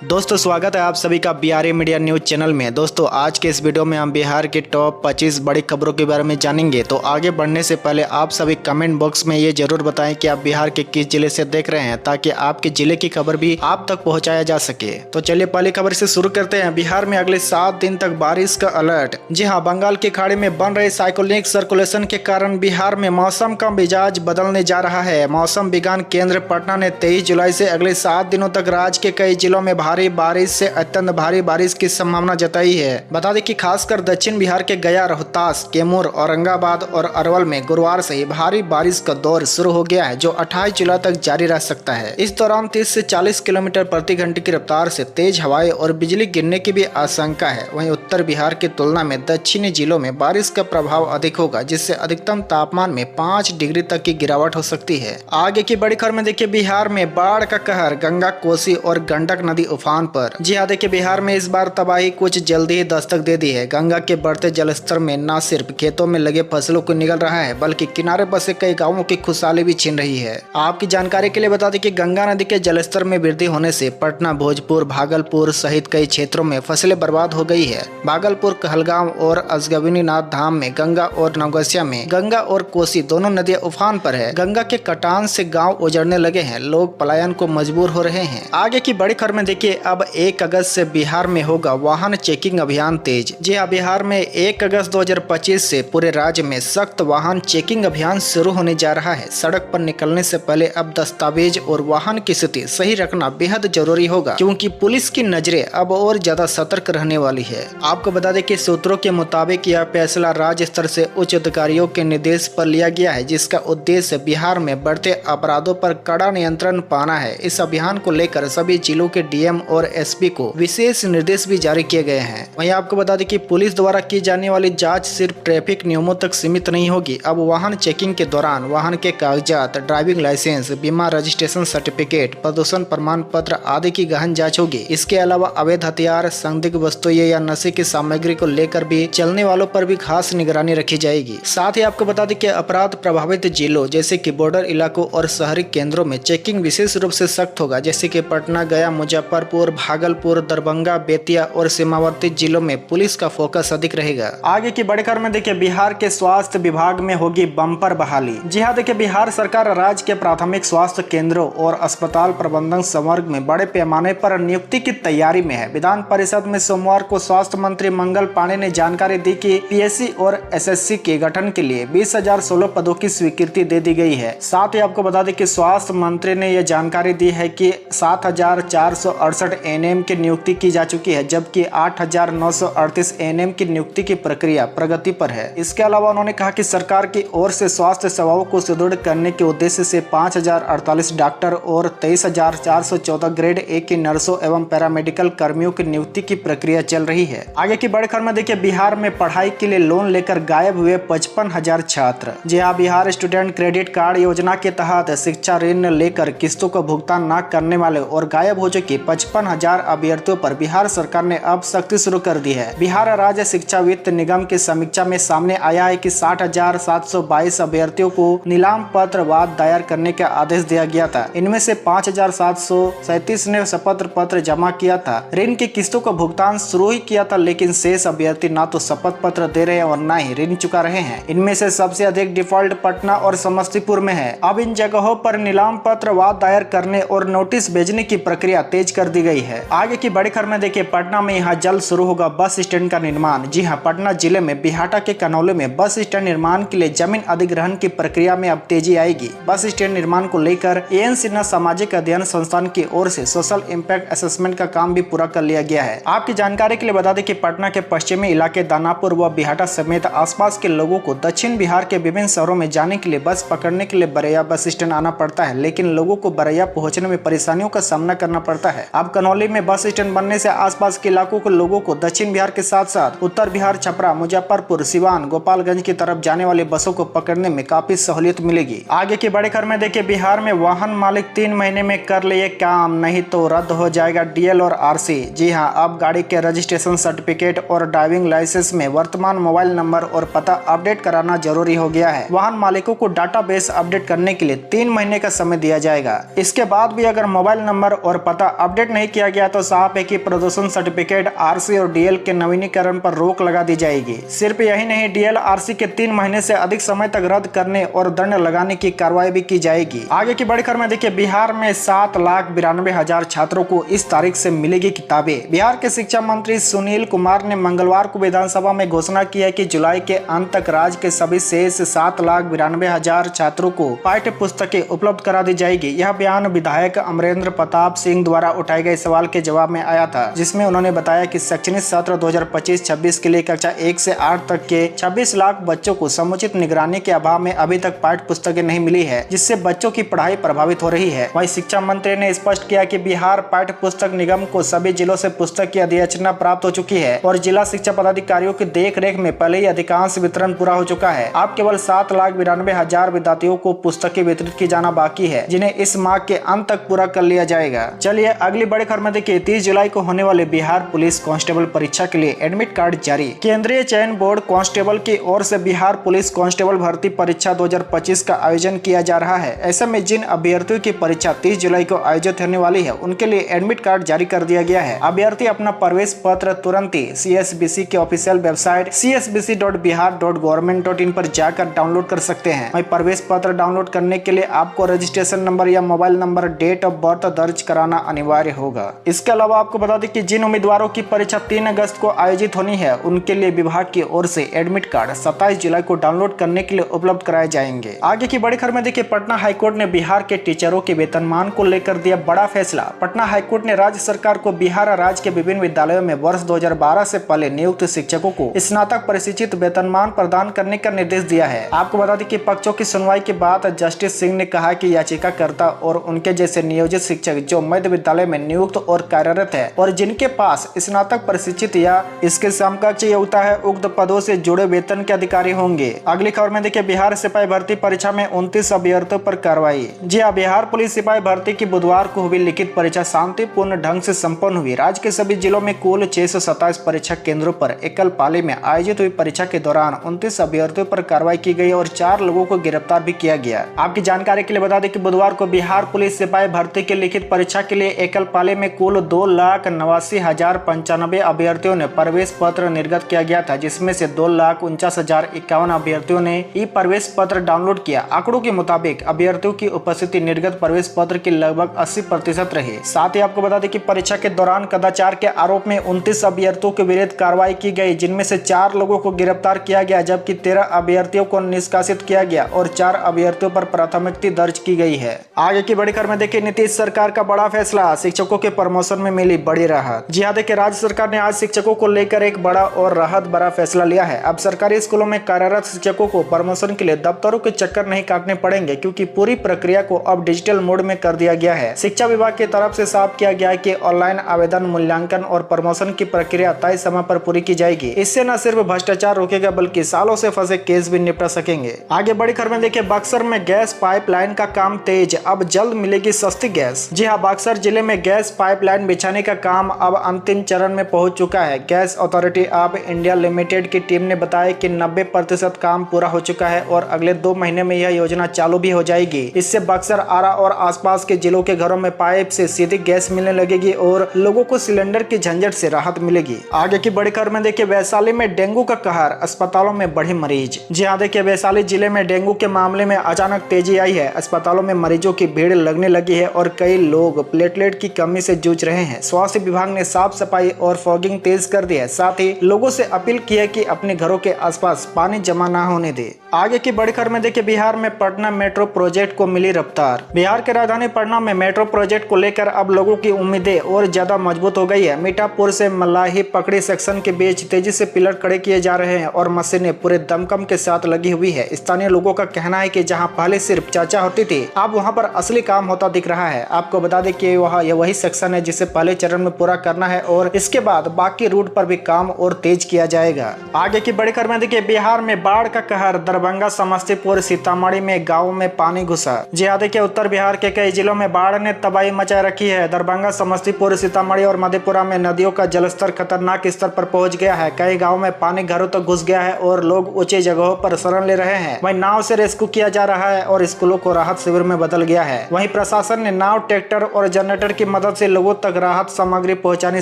दोस्तों स्वागत है आप सभी का BRA मीडिया न्यूज चैनल में। दोस्तों आज के इस वीडियो में हम बिहार के टॉप 25 बड़ी खबरों के बारे में जानेंगे। तो आगे बढ़ने से पहले आप सभी कमेंट बॉक्स में ये जरूर बताएं कि आप बिहार के किस जिले से देख रहे हैं, ताकि आपके जिले की खबर भी आप तक पहुंचाया जा सके। तो चलिए पहली खबर से शुरू करते हैं। बिहार में अगले 7 दिन तक बारिश का अलर्ट। जी हाँ, बंगाल की खाड़ी में बन रहे साइक्लोनिक सर्कुलेशन के कारण बिहार में मौसम का मिजाज बदलने जा रहा है। मौसम विज्ञान केंद्र पटना ने 23 जुलाई से अगले 7 दिनों तक राज्य के कई जिलों में भारी बारिश से अत्यंत भारी बारिश की संभावना जताई है। बता दें कि खासकर दक्षिण बिहार के गया, रोहतास, कैमूर, औरंगाबाद और अरवल में गुरुवार से ही भारी बारिश का दौर शुरू हो गया है, जो 28 जुलाई तक जारी रह सकता है। इस दौरान 30 से 40 किलोमीटर प्रति घंटे की रफ्तार से तेज हवाएं और बिजली गिरने की भी आशंका है। वहीं उत्तर बिहार की तुलना में दक्षिणी जिलों में बारिश का प्रभाव अधिक होगा, जिससे अधिकतम तापमान में 5 डिग्री तक की गिरावट हो सकती है। आगे की बड़ी खबर में देखिए, बिहार में बाढ़ का कहर, गंगा, कोसी और गंडक नदी उफान पर। जी हाँ, देखिए बिहार में इस बार तबाही कुछ जल्दी ही दस्तक दे दी है। गंगा के बढ़ते जलस्तर में न सिर्फ खेतों में लगे फसलों को निगल रहा है, बल्कि किनारे बसे कई गांवों की खुशहाली भी छीन रही है। आपकी जानकारी के लिए बता दें कि गंगा नदी के जलस्तर में वृद्धि होने से पटना, भोजपुर, भागलपुर सहित कई क्षेत्रों में फसलें बर्बाद हो गई है। भागलपुर, कहलगांव और अजगविनीनाथ धाम में गंगा और नवगछिया में गंगा और कोसी दोनों नदियां उफान पर है। गंगा के कटान से गाँव उजड़ने लगे हैं, लोग पलायन को मजबूर हो रहे हैं। आगे की बड़ी खबर में देखिए, अब 1 अगस्त से बिहार में होगा वाहन चेकिंग अभियान तेज। जी हाँ, बिहार में 1 अगस्त 2025 से पूरे राज्य में सख्त वाहन चेकिंग अभियान शुरू होने जा रहा है। सड़क पर निकलने से पहले अब दस्तावेज और वाहन की स्थिति सही रखना बेहद जरूरी होगा, क्योंकि पुलिस की नजरें अब और ज्यादा सतर्क रहने वाली है। आपको बता दें कि सूत्रों के मुताबिक यह फैसला राज्य स्तर से उच्च अधिकारियों के निर्देश पर लिया गया है, जिसका उद्देश्य बिहार में बढ़ते अपराधों पर कड़ा नियंत्रण पाना है। इस अभियान को लेकर सभी जिलों के DM और SP को विशेष निर्देश भी जारी किए गए हैं। वहीं आपको बता दें कि पुलिस द्वारा की जाने वाली जांच सिर्फ ट्रैफिक नियमों तक सीमित नहीं होगी। अब वाहन चेकिंग के दौरान वाहन के कागजात, ड्राइविंग लाइसेंस, बीमा रजिस्ट्रेशन सर्टिफिकेट, प्रदूषण प्रमाण पत्र आदि की गहन जांच होगी। इसके अलावा अवैध हथियार, संदिग्ध वस्तुएं या नशे की सामग्री को लेकर भी चलने वालों पर भी खास निगरानी रखी जाएगी। साथ ही आपको बता दें कि अपराध प्रभावित जिलों जैसे कि बॉर्डर इलाकों और शहरी केंद्रों में चेकिंग विशेष रूप से सख्त होगा, जैसे कि पटना, गया, मुजफ्फरपुर, भागलपुर, दरभंगा, बेतिया और सीमावर्ती जिलों में पुलिस का फोकस अधिक रहेगा। आगे की बड़ी खबर में देखिए, बिहार के स्वास्थ्य विभाग में होगी बम्पर बहाली। जी हाँ, देखिए बिहार सरकार राज्य के प्राथमिक स्वास्थ्य केंद्रों और अस्पताल प्रबंधन संवर्ग में बड़े पैमाने पर नियुक्ति की तैयारी में है। विधान परिषद में सोमवार को स्वास्थ्य मंत्री मंगल पांडे ने जानकारी दी कि PSC और SSC के गठन के लिए 20,016 पदों की स्वीकृति दे दी गई है। साथ ही आपको बता दें कि स्वास्थ्य मंत्री ने यह जानकारी दी है कि 7,468 ANM की नियुक्ति की जा चुकी है, जबकि 8,938 ANM की नियुक्ति की प्रक्रिया प्रगति पर है। इसके अलावा उन्होंने कहा कि सरकार की ओर से स्वास्थ्य सेवाओं को सुदृढ़ करने के उद्देश्य से 5,048 डॉक्टर और 23,414 ग्रेड A की नर्सों एवं पैरामेडिकल कर्मियों की नियुक्ति की प्रक्रिया चल रही है। आगे की बड़ी खबर में देखिए, बिहार में पढ़ाई के लिए लोन लेकर गायब हुए 55,000 छात्र। जी हाँ, बिहार स्टूडेंट क्रेडिट कार्ड योजना के तहत शिक्षा ऋण लेकर किस्तों का भुगतान न करने वाले और गायब हो चुके 55,000 अभ्यर्थियों पर बिहार सरकार ने अब सख्ती शुरू कर दी है। बिहार राज्य शिक्षा वित्त निगम की समीक्षा में सामने आया है कि 60,722 अभ्यर्थियों को नीलाम पत्र वाद दायर करने का आदेश दिया गया था। इनमें से 5,737 ने शपथ पत्र जमा किया था, ऋण की किस्तों का भुगतान शुरू ही किया था, लेकिन शेष अभ्यर्थी न तो शपथ पत्र दे रहे हैं और न ही ऋण चुका रहे हैं। इनमें से सबसे अधिक डिफॉल्ट पटना और समस्तीपुर में है। अब इन जगहों पर नीलाम पत्र वाद दायर करने और नोटिस भेजने की प्रक्रिया तेज कर दी गई है। आगे की बड़ी खबर में देखिए, पटना में यहाँ जल्द शुरू होगा बस स्टैंड का निर्माण। जी हाँ, पटना जिले में बिहाटा के कनौली में बस स्टैंड निर्माण के लिए जमीन अधिग्रहण की प्रक्रिया में अब तेजी आएगी। बस स्टैंड निर्माण को लेकर AN सिन्हा सामाजिक अध्ययन संस्थान की ओर से सोशल इम्पैक्ट असेसमेंट का काम भी पूरा कर लिया गया है। आपकी जानकारी के लिए बता दें कि पटना के पश्चिमी इलाके दानापुर व बिहाटा समेत आसपास के लोगों को दक्षिण बिहार के विभिन्न शहरों में जाने के लिए बस पकड़ने के लिए बरैया बस स्टैंड आना पड़ता है, लेकिन लोगों को बरैया पहुंचने में परेशानियों का सामना करना पड़ता है। अब कनौली में बस स्टैंड बनने से आसपास के इलाकों के लोगों को दक्षिण बिहार के साथ साथ उत्तर बिहार, छपरा, मुजफ्फरपुर, सिवान, गोपालगंज की तरफ जाने वाली बसों को पकड़ने में काफी सहूलियत मिलेगी। आगे की बड़ी खबर में देखिए, बिहार में वाहन मालिक 3 महीने में कर लिए काम, नहीं तो रद्द हो जाएगा DL और RC। जी हाँ, अब गाड़ी के रजिस्ट्रेशन सर्टिफिकेट और ड्राइविंग लाइसेंस में वर्तमान मोबाइल नंबर और पता अपडेट कराना जरूरी हो गया है। वाहन मालिकों को डाटाबेस अपडेट करने के लिए 3 महीने का समय दिया जाएगा। इसके बाद भी अगर मोबाइल नंबर और पता अपडेट अपडेट नहीं किया गया तो साफ है कि प्रदूषण सर्टिफिकेट, आरसी और डीएल के नवीनीकरण पर रोक लगा दी जाएगी। सिर्फ यही नहीं, डीएल आरसी के 3 महीने से अधिक समय तक रद्द करने और दंड लगाने की कार्रवाई भी की जाएगी। आगे की बड़ी खबर में देखिए, बिहार में 7,92,000 छात्रों को इस तारीख से मिलेगी किताबें। बिहार के शिक्षा मंत्री सुनील कुमार ने मंगलवार को विधानसभा में घोषणा की है कि जुलाई के अंत तक राज्य के सभी शेष 7,92,000 छात्रों को पाठ्य पुस्तकें उपलब्ध करा दी जाएगी। यह बयान विधायक अमरेंद्र प्रताप सिंह द्वारा उठाए गए सवाल के जवाब में आया था, जिसमें उन्होंने बताया कि शैक्षणिक सत्र 2025-26 के लिए कक्षा 1 से 8 तक के 26 लाख बच्चों को समुचित निगरानी के अभाव में अभी तक पाठ्य पुस्तकें नहीं मिली है, जिससे बच्चों की पढ़ाई प्रभावित हो रही है। वहीं शिक्षा मंत्री ने स्पष्ट किया कि बिहार पाठ्य पुस्तक निगम को सभी जिलों से पुस्तक की अधिसूचना प्राप्त हो चुकी है और जिला शिक्षा पदाधिकारियों की देखरेख में पहले ही अधिकांश वितरण पूरा हो चुका है। अब केवल 7,92,000 विद्यार्थियों को पुस्तकें वितरित की जाना बाकी है, जिन्हें इस माह के अंत तक पूरा कर लिया जाएगा। चलिए अगली बड़ी खबर में देखिए, 30 जुलाई को होने वाले बिहार पुलिस कांस्टेबल परीक्षा के लिए एडमिट कार्ड जारी। केंद्रीय चयन बोर्ड कांस्टेबल की ओर से बिहार पुलिस कांस्टेबल भर्ती परीक्षा 2025 का आयोजन किया जा रहा है। ऐसे में जिन अभ्यर्थियों की परीक्षा 30 जुलाई को आयोजित होने वाली है, उनके लिए एडमिट कार्ड जारी कर दिया गया है। अभ्यर्थी अपना प्रवेश पत्र तुरंत ही CSBC के ऑफिशियल वेबसाइट csbc.bihar.government.in पर जाकर डाउनलोड कर सकते हैं। वहीं प्रवेश पत्र डाउनलोड करने के लिए आपको रजिस्ट्रेशन नंबर या mobile number, date of birth दर्ज कराना अनिवार्य होगा। इसके अलावा आपको बता दें कि जिन उम्मीदवारों की परीक्षा 3 अगस्त को आयोजित होनी है, उनके लिए विभाग की ओर से एडमिट कार्ड 27 जुलाई को डाउनलोड करने के लिए उपलब्ध कराए जाएंगे। आगे की बड़ी खबर में देखिए, पटना हाईकोर्ट ने बिहार के टीचरों के वेतनमान को लेकर दिया बड़ा फैसला। पटना हाईकोर्ट ने राज्य सरकार को बिहार राज्य के विभिन्न विद्यालयों में वर्ष 2012 से पहले नियुक्त शिक्षकों को स्नातक प्रशिक्षित वेतनमान प्रदान करने का निर्देश दिया है। आपको बता दें कि पक्षों की सुनवाई के बाद जस्टिस सिंह ने कहा कि याचिकाकर्ता और उनके जैसे नियोजित शिक्षक जो मध्य विद्यालय में नियुक्त और कार्यरत है और जिनके पास स्नातक प्रशिक्षित या इसके समकक्ष योग्यता है, उक्त पदों से जुड़े वेतन के अधिकारी होंगे। अगली खबर में देखिए, बिहार सिपाही भर्ती परीक्षा में 29 अभ्यर्थियों पर कार्रवाई। जी हां, बिहार पुलिस सिपाही भर्ती की बुधवार को हुई लिखित परीक्षा शांतिपूर्ण ढंग से संपन्न हुई। राज्य के सभी जिलों में कुल 627 परीक्षा केंद्रों पर एकल पाली में आयोजित हुई परीक्षा के दौरान 29 अभ्यर्थियों पर कार्रवाई की गई और 4 लोगों को गिरफ्तार भी किया गया। आपकी जानकारी के लिए बता दें कि बुधवार को बिहार पुलिस सिपाही भर्ती की लिखित परीक्षा के लिए एकल पाली में कुल 2,89,095 अभ्यर्थियों ने प्रवेश पत्र निर्गत किया गया था, जिसमें से 2,49,051 अभ्यर्थियों ने ई प्रवेश पत्र डाउनलोड किया। आंकड़ों के मुताबिक अभ्यर्थियों की उपस्थिति निर्गत प्रवेश पत्र की लगभग 80% रही। साथ ही आपको बता दें कि परीक्षा के दौरान कदाचार के आरोप में 29 अभ्यर्थियों के विरुद्ध कार्रवाई की गई, जिनमें से 4 लोगों को गिरफ्तार किया गया, जबकि 13 अभ्यर्थियों को निष्कासित किया गया और 4 अभ्यर्थियों पर प्राथमिकता दर्ज की गई है। आगे की बड़ी खबर में देखिए, नीतीश सरकार का बड़ा फैसला, शिक्षकों के प्रमोशन में मिली बड़ी राहत। जी हां, देखिए राज्य सरकार ने आज शिक्षकों को लेकर एक बड़ा और राहत भरा फैसला लिया है। अब सरकारी स्कूलों में कार्यरत शिक्षकों को प्रमोशन के लिए दफ्तरों के चक्कर नहीं काटने पड़ेंगे, क्योंकि पूरी प्रक्रिया को अब डिजिटल मोड में कर दिया गया है। शिक्षा विभाग की तरफ से साफ किया गया है कि ऑनलाइन आवेदन, मूल्यांकन और प्रमोशन की प्रक्रिया तय समय पर पूरी की जाएगी। इससे न सिर्फ भ्रष्टाचार रोकेगा, बल्कि सालों से फंसे केस भी निपटा सकेंगे। आगे बड़ी खबर में देखिए, बक्सर में गैस पाइपलाइन का काम तेज, अब जल्द मिलेगी सस्ती गैस। जी हां, बक्सर जिले में गैस पाइपलाइन बिछाने का काम अब अंतिम चरण में पहुंच चुका है। Gas authority of India limited की टीम ने बताया कि 90% काम पूरा हो चुका है और अगले 2 महीने में यह योजना चालू भी हो जाएगी। इससे बक्सर, आरा और आसपास के जिलों के घरों में पाइप से सीधी गैस मिलने लगेगी और लोगों को सिलेंडर की झंझट से राहत मिलेगी। आगे की बड़ी खबर में देखिए, वैशाली में डेंगू का कहर, अस्पतालों में बढ़े मरीज। जी हां, देखिए वैशाली जिले में डेंगू के मामले में अचानक तेजी आई है। अस्पतालों में मरीजों की भीड़ लगने लगी है और कई लोग प्लेटलेट की कमी से जूझ रहे हैं। स्वास्थ्य विभाग ने साफ सफाई और फॉगिंग तेज कर दी है। साथ ही लोगों से अपील की है कि अपने घरों के आसपास पानी जमा न होने दे। आगे की बड़ी खबर में देखिए, बिहार में पटना मेट्रो प्रोजेक्ट को मिली रफ्तार। बिहार के राजधानी पटना में मेट्रो प्रोजेक्ट को लेकर अब लोगों की उम्मीदें और ज्यादा मजबूत हो गई है। मीठापुर से मलाही पकड़ी सेक्शन के बीच तेजी से पिलर खड़े किए जा रहे हैं और मशीनें पूरे दमखम के साथ लगी हुई है। स्थानीय लोगों का कहना है कि जहां पहले सिर्फ चर्चा होती थी, अब वहां पर असली काम होता दिख रहा है। आपको बता दें कि यह वही सेक्शन है जिसे पहले चरण में पूरा करना है और इसके बाद बाकी रूट पर भी काम और तेज किया जाएगा। आगे की बड़ी खबर में देखिए, बिहार में बाढ़ का कहर, दरभंगा, समस्तीपुर, सीतामढ़ी में गाँव में पानी घुसा। जी हां, देखिए उत्तर बिहार के कई जिलों में बाढ़ ने तबाही मचा रखी है। दरभंगा, समस्तीपुर, सीतामढ़ी और मधेपुरा में नदियों का जलस्तर खतरनाक स्तर पर पहुंच गया है। कई गाँव में पानी घरों तक घुस गया है और लोग ऊंची जगहों पर शरण ले रहे हैं। वहीं नाव से रेस्क्यू किया जा रहा है और स्कूलों को राहत शिविर में बदल गया है। वहीं प्रशासन ने नाव, ट्रैक्टर और जनरेटर की मदद से लोगों तक राहत सामग्री पहुंचानी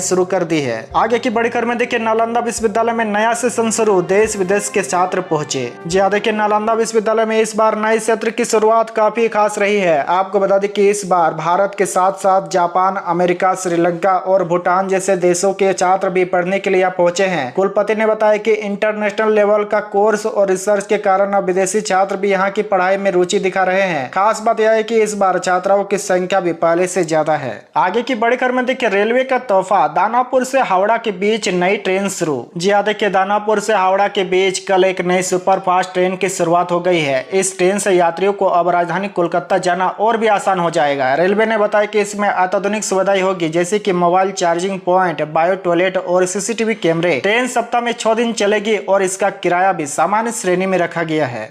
शुरू कर दी है। आगे की बड़ी खबर में देखिए, नालंदा विश्वविद्यालय में नया सेशन शुरू, देश विदेश के छात्र पहुंचे। जी हाँ, देखिए नालंदा विश्वविद्यालय में इस बार नए सत्र की शुरुआत काफी खास रही है। आपको बता दें कि इस बार भारत के साथ साथ जापान, अमेरिका, श्रीलंका और भूटान जैसे देशों के छात्र भी पढ़ने के लिए यहाँ पहुंचे हैं। कुलपति ने बताया कि इंटरनेशनल लेवल का कोर्स और रिसर्च के कारण अब विदेशी छात्र भी यहाँ की पढ़ाई में रुचि दिखा रहे हैं। खास बात यह है कि इस बार छात्राओं की संख्या भी पहले से ज्यादा है। आगे की बड़ी खबर में देखिए, रेलवे का तोहफा, दानापुर से हावड़ा के बीच नई ट्रेन शुरू। जी हाँ, देखिए दानापुर से हावड़ा के बीच कल एक नई सुपरफास्ट ट्रेन की शुरुआत हो गई है। इस ट्रेन से यात्रियों को अब राजधानी कोलकाता जाना और भी आसान हो जाएगा। रेलवे ने बताया कि इसमें अत्याधुनिक सुविधाएं होगी, जैसे कि mobile charging point, bio toilet और सीसीटीवी कैमरे। ट्रेन सप्ताह में 6 दिन चलेगी और इसका किराया भी सामान्य श्रेणी में रखा गया है।